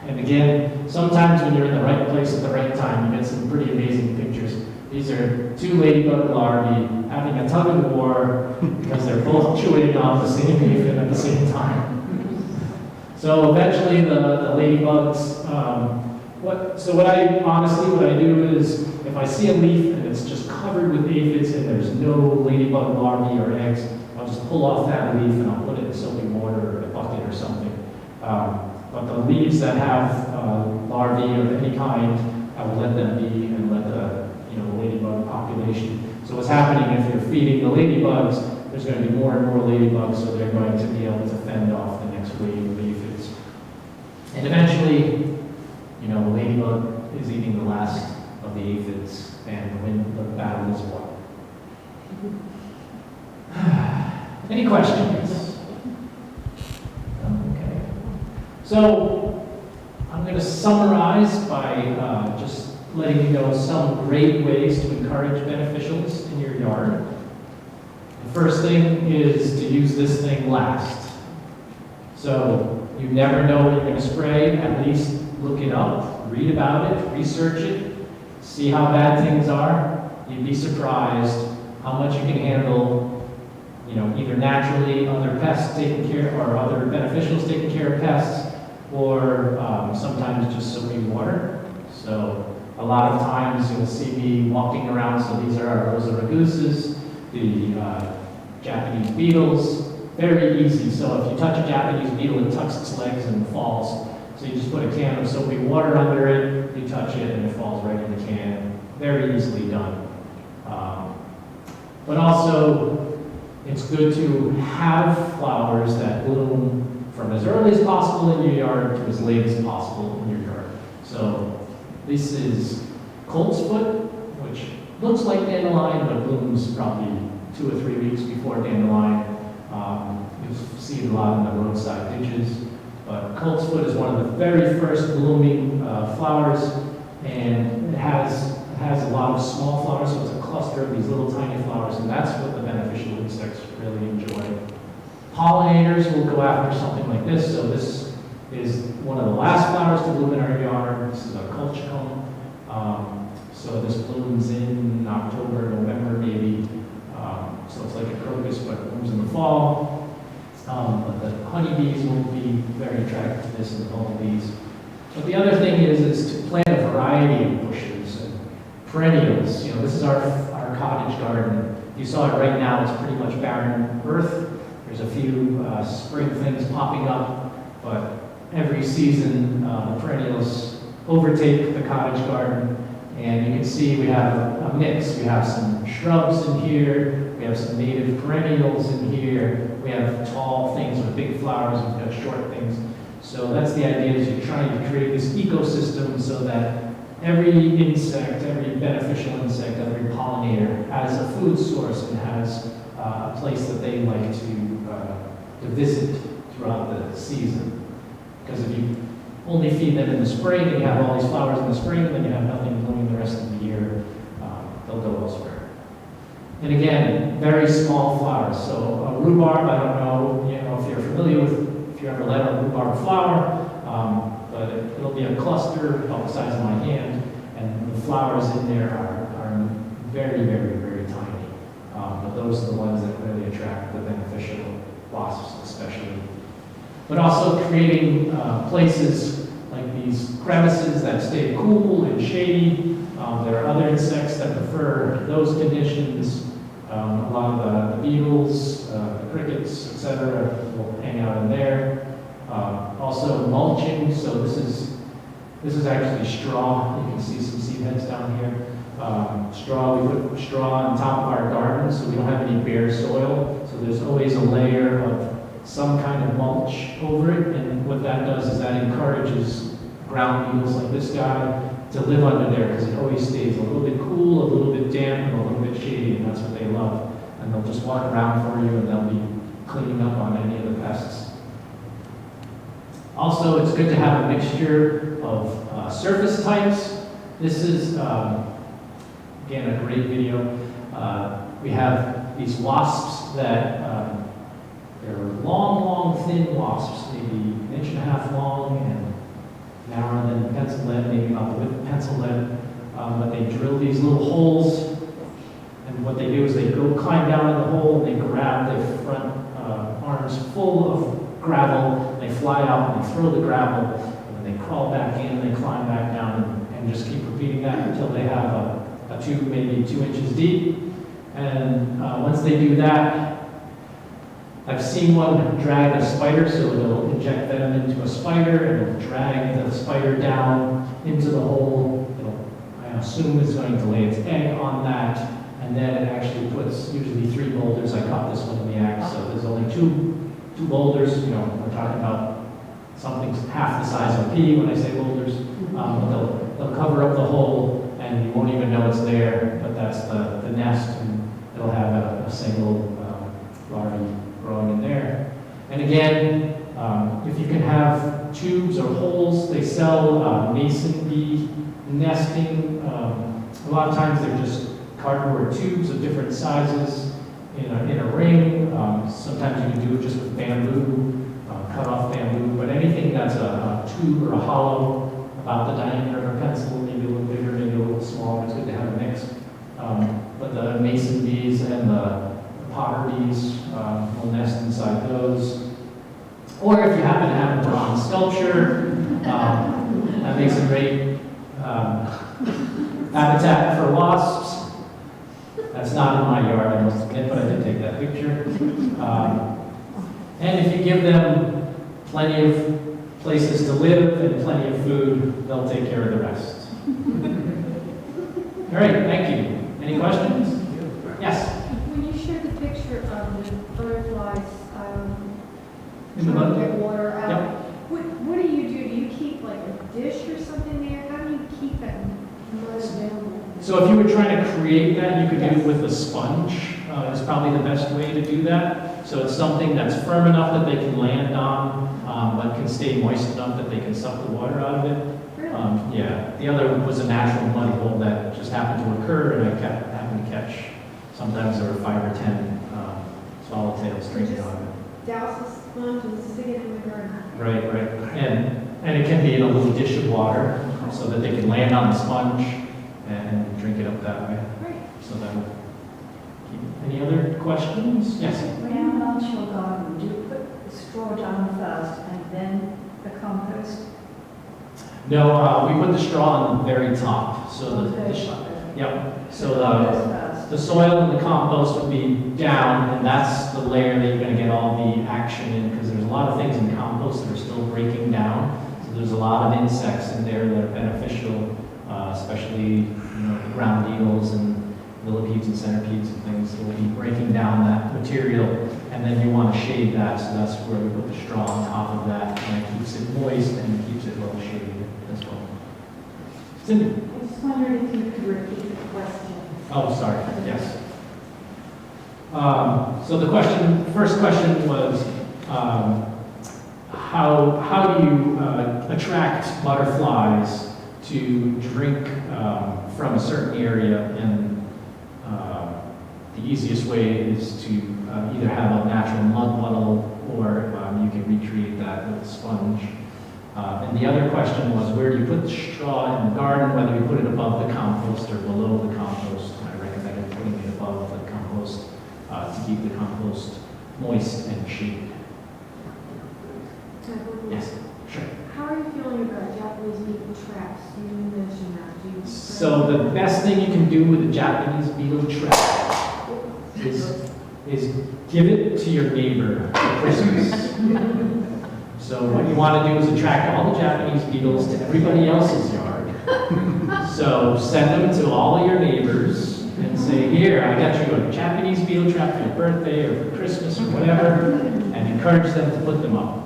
And again, sometimes when you're in the right place at the right time, you get some pretty amazing pictures. These are 2 ladybug larvae having a tug of war because they're both chewing on the same aphid at the same time. So eventually the ladybugs, what I do is, if I see a leaf and it's just covered with aphids and there's no ladybug larvae or eggs, I'll just pull off that leaf and I'll put it in soapy water or a bucket or something. But the leaves that have larvae of any kind, I will let them be and let the ladybug population. So what's happening if you're feeding the ladybugs, there's going to be more and more ladybugs, so they're going to be able to fend off the next wave of aphids. And eventually, the ladybug is eating the last of the aphids, and the battle is won. Any questions? Okay. So I'm going to summarize by just letting you know some great ways to encourage beneficials in your yard. The first thing is to use this thing last. So you never know what you're going to spray. At least look it up, read about it, research it, see how bad things are. You'd be surprised how much you can handle, either naturally, other pests taking care, or other beneficials taking care of pests, or sometimes just soapy water. So a lot of times you'll see me walking around. So these are our Rosa raguses, the Japanese beetles. Very easy. So if you touch a Japanese beetle, it tucks its legs and falls. So you just put a can of soapy water under it, you touch it, and it falls right in the can. Very easily done. But also, it's good to have flowers that bloom from as early as possible in your yard to as late as possible in your yard. So this is colt's foot, which looks like dandelion, but blooms probably 2 or 3 weeks before dandelion. You see it a lot in the roadside ditches. But colt's foot is one of the very first blooming flowers, and it has a lot of small flowers, so it's a cluster of these little tiny flowers, and that's what the beneficial insects really enjoy. Pollinators will go after something like this. So this is one of the last flowers to bloom in our yard. This is a colchicum. So this blooms in October, November maybe. So it's like a crocus, but it blooms in the fall. But the honeybees will be very attracted to this, and the bumblebees. But the other thing is to plant a variety of bushes and perennials. This is our cottage garden. You saw it right now, it's pretty much barren earth. There's a few spring things popping up, but every season the perennials overtake the cottage garden. And you can see we have a mix. We have some shrubs in here, we have some native perennials in here, we have tall things with big flowers, we've got short things. So that's the idea, is you're trying to create this ecosystem so that every insect, every beneficial insect, every pollinator has a food source and has a place that they like to visit throughout the season. Because if you only feed them in the spring and you have all these flowers in the spring, then you have nothing blooming the rest of the year, they'll go elsewhere. And again, very small flowers. So a rhubarb, I don't know, if you're familiar with, if you ever let a rhubarb flower, but it'll be a cluster about the size of my hand, and the flowers in there are very, very, very tiny. But those are the ones that really attract the beneficial wasps, especially. But also creating places like these crevices that stay cool and shady. There are other insects that prefer those conditions. A lot of the beetles, the crickets, etc. will hang out in there. Also mulching, so this is actually straw. You can see some seed heads down here. Straw, we put straw on top of our garden so we don't have any bare soil. So there's always a layer of some kind of mulch over it, and what that does is that encourages ground beetles like this guy to live under there because it always stays a little bit cool, a little bit damp, and a little bit shady, and that's what they love. And they'll just walk around for you, and they'll be cleaning up on any of the pests. Also, it's good to have a mixture of surface types. This is, again, a great video. We have these wasps that they're long, thin wasps, maybe 1.5 inches long and narrower than pencil lead, maybe about the width of pencil lead. But they drill these little holes, and what they do is they go climb down in the hole and they grab their front arms full of gravel, they fly out and they throw the gravel, and then they crawl back in, they climb back down, and just keep repeating that until they have a tube maybe 2 inches deep. And once they do that, I've seen one drag a spider, so it'll inject venom into a spider, and it'll drag the spider down into the hole. I assume it's going to lay its egg on that, and then it actually puts usually 3 boulders. I caught this one in the act, so there's only two boulders. You know, we're talking about something half the size of a pea when I say boulders. But they'll cover up the hole, and you won't even know it's there, but that's the nest, and it'll have a single larvae growing in there. And again, if you can have tubes or holes, they sell mason bee nesting. A lot of times they're just cardboard tubes of different sizes in a ring. Sometimes you can do it just with bamboo, cut off bamboo, but anything that's a tube or a hollow about the diameter of a pencil, maybe a little bigger, maybe a little smaller, it's good to have a mix. But the mason bees and the potter bees will nest inside those. Or if you happen to have a bronze sculpture, that makes a great habitat for wasps. That's not in my yard, I must admit, but I did take that picture. And if you give them plenty of places to live and plenty of food, they'll take care of the rest. All right, thank you. Any questions? Yes? When you showed the picture of the butterflies In the trying mud? to get water out, Yep. what do you do? Do you keep like a dish or something there? How do you keep that mud available? So if you were trying to create that, you could do it with a sponge. Is probably the best way to do that. So it's something that's firm enough that they can land on, but can stay moist enough that they can suck the water out of it. Really? Yeah. The other was a natural mud hole that just happened to occur, and I happened to catch. Sometimes there were 5 or 10 swallowtails drinking out of it. Douse the sponge and stick it in the garden. Right. And it can be in a little dish of water so that they can land on the sponge and drink it up that way. Great. So that would keep. Any other questions? Yes. When you mulch your garden, do you put the straw down first and then the compost? No, we put the straw on the very top. So First, yep. So compost first. the soil and the compost would be down, and that's the layer that you're going to get all the action in, because there's a lot of things in compost that are still breaking down. So there's a lot of insects in there that are beneficial, especially the ground beetles and millipedes and centipedes and things that will be breaking down that material, and then you want to shade that, so that's where we put the straw on top of that, and it keeps it moist and it keeps it well shaded as well. Cindy? I just wondered if you could repeat the question. Oh, sorry, yes. So the first question was, how do you attract butterflies to drink from a certain area? And the easiest way is to either have a natural mud puddle, or you can recreate that with a sponge. And the other question was, where do you put the straw in the garden, whether you put it above the compost or below the compost. I recommended putting it above the compost to keep the compost moist and shaded. Yes, sure. How are you feeling about Japanese beetle traps? You mentioned that. Do you So the best thing you can do with a Japanese beetle trap is give it to your neighbor for Christmas. So what you want to do is attract all the Japanese beetles to everybody else's yard. So send them to all of your neighbors and say, here, I got you a Japanese beetle trap for your birthday or for Christmas or whatever, and encourage them to put them up.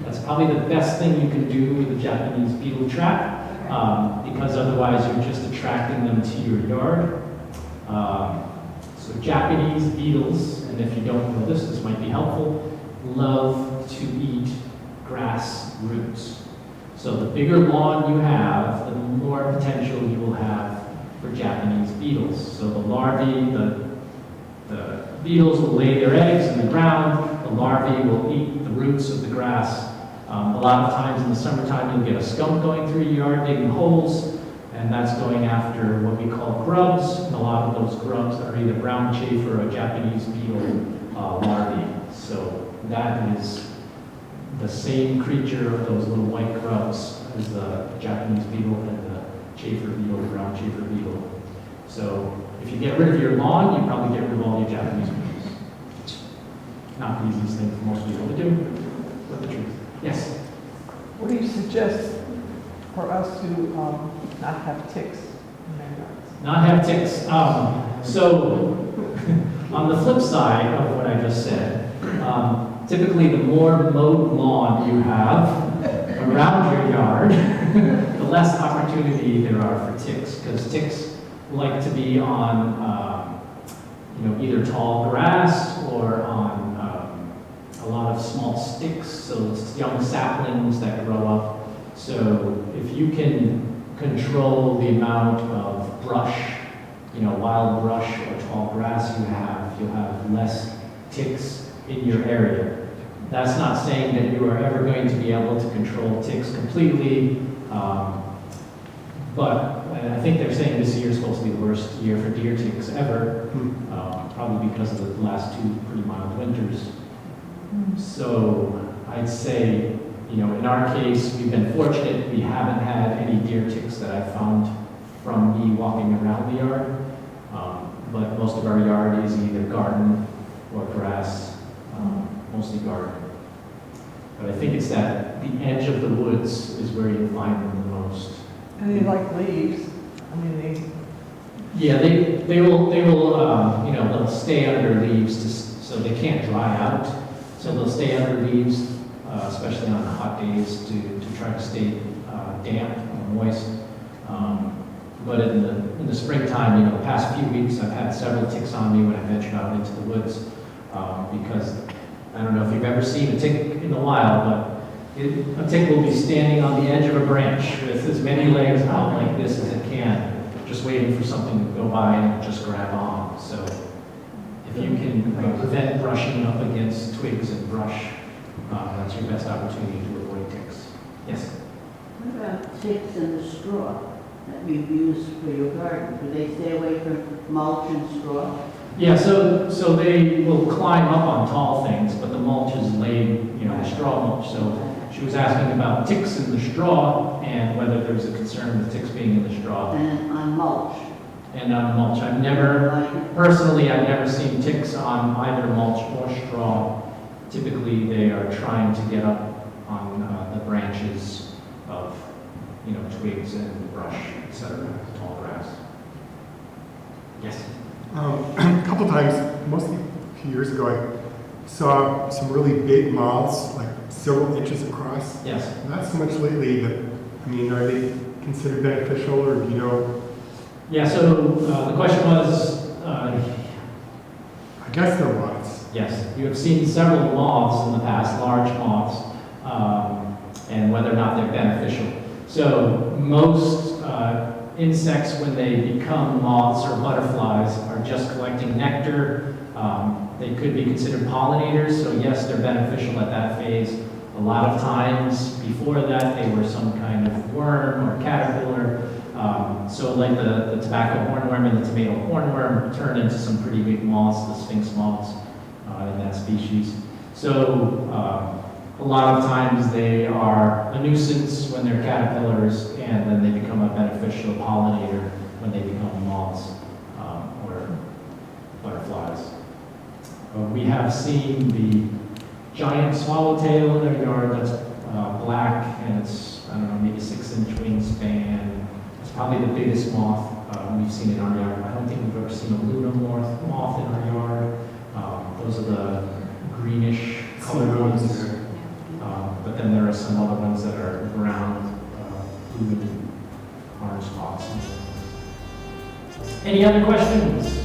That's probably the best thing you can do with a Japanese beetle trap, because otherwise you're just attracting them to your yard. So Japanese beetles, and if you don't know this, this might be helpful, love to eat grass roots. So the bigger lawn you have, the more potential you will have for Japanese beetles. So the larvae, the beetles will lay their eggs in the ground, the larvae will eat the roots of the grass. A lot of times in the summertime you'll get a skunk going through your yard digging holes, and that's going after what we call grubs, and a lot of those grubs are either brown chafer or Japanese beetle larvae. So that is the same creature of those little white grubs as the Japanese beetle and the chafer beetle, brown chafer beetle. So if you get rid of your lawn, you probably get rid of all your Japanese beetles. Not the easiest thing for most people to do, but the truth. Yes? What do you suggest for us to not have ticks in our yards? Not have ticks. So on the flip side of what I just said, typically the more mowed lawn you have around your yard, the less opportunity there are for ticks, because ticks like to be on either tall grass or on a lot of small sticks, so it's young saplings that grow up. So if you can control the amount of brush, wild brush or tall grass you'll have less ticks in your area. That's not saying that you are ever going to be able to control ticks completely, but I think they're saying this year is supposed to be the worst year for deer ticks ever, probably because of the last two pretty mild winters. So I'd say, in our case, we've been fortunate. We haven't had any deer ticks that I've found from me walking around the yard. But most of our yard is either garden or grass, mostly garden. But I think it's that the edge of the woods is where you'll find them the most. And they like leaves. I mean, Yeah, they will they'll stay under leaves so they can't dry out. So they'll stay under leaves, especially on hot days to try to stay damp and moist. But in the springtime, the past few weeks, I've had several ticks on me when I ventured out into the woods, because I don't know if you've ever seen a tick in the wild, but a tick will be standing on the edge of a branch with as many legs out like this as it can, just waiting for something to go by and just grab on. So if you can prevent brushing up against twigs and brush, that's your best opportunity to avoid ticks. Yes? What about ticks in the straw that you've used for your garden? Do they stay away from mulch and straw? Yeah, so they will climb up on tall things, but the mulch is laid, straw mulch. So she was asking about ticks in the straw and whether there's a concern with ticks being in the straw. And on mulch? And on mulch. I've never seen ticks on either mulch or straw. Typically, they are trying to get up on the branches of, twigs and brush, etc., tall grass. Yes? A couple times, mostly a few years ago, I saw some really big moths, like several inches across. Yes. Not so much lately, but, are they considered beneficial, or do you know? Yeah, so the question was, I guess they're moths. yes, you have seen several moths in the past, large moths, and whether or not they're beneficial. So most insects, when they become moths or butterflies, are just collecting nectar. They could be considered pollinators, so yes, they're beneficial at that phase. A lot of times before that, they were some kind of worm or caterpillar. So like the tobacco hornworm and the tomato hornworm turn into some pretty big moths, the sphinx moths in that species. So a lot of times they are a nuisance when they're caterpillars, and then they become a beneficial pollinator when they become moths or butterflies. We have seen the giant swallowtail in our yard that's black, and it's, I don't know, maybe 6-inch wingspan. It's probably the biggest moth we've seen in our yard. I don't think we've ever seen a Luna moth in our yard. Those are the greenish colored ones. But then there are some other ones that are brown, blue, and orange spots. Any other questions?